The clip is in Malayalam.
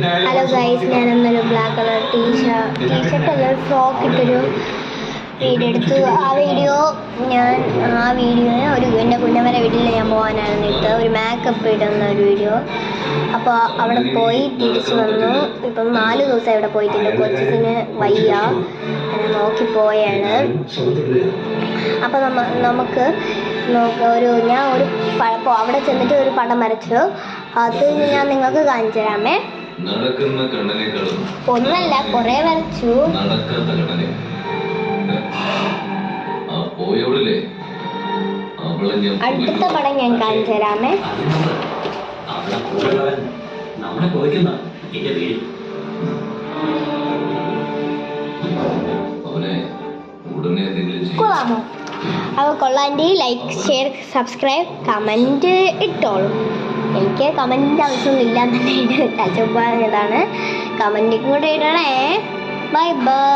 ഹലോ ഗൈസ്, ഞാനൊന്നൊരു ബ്ലാക്ക് കളർ ടീഷർട്ട് അല്ല ഫ്രോക്ക് ഇട്ടൊരു വീഡിയോ എടുത്തു. ആ വീഡിയോന് ഒരു എൻ്റെ കുഞ്ഞമ്മരെ വീട്ടിൽ ഞാൻ പോകാനായിരുന്നു ഇട്ട് ഒരു മേക്കപ്പ് ഇടുന്ന ഒരു വീഡിയോ. അപ്പോൾ അവിടെ പോയി തിരിച്ചു വന്നു. ഇപ്പം 4 ദിവസം അവിടെ പോയിട്ടുണ്ട്. കൊച്ചിന് വയ്യ, അങ്ങനെ നോക്കിപ്പോയാണ്. അപ്പോൾ നമുക്ക് ഞാൻ അവിടെ ചെന്നിട്ട് ഒരു പടം വരച്ചു. അത് ഞാൻ നിങ്ങൾക്ക് കാണിച്ചു തരാമേ. ഒന്നല്ല, കുറേ വരച്ചു. അടുത്ത പടം ഞാൻ കാണിച്ചു തരാമേ. കൊള്ളാമോ? അപ്പോൾ കൊള്ളാൻ്റെ ലൈക്ക്, ഷെയർ, സബ്സ്ക്രൈബ്, കമൻറ്റ് ഇട്ടോളൂ. എനിക്ക് കമൻറ്റിൻ്റെ ആവശ്യമൊന്നുമില്ല എന്നുള്ളതാണ്. കമൻറ്റും കൂടെ ഇടണേ. Bye by.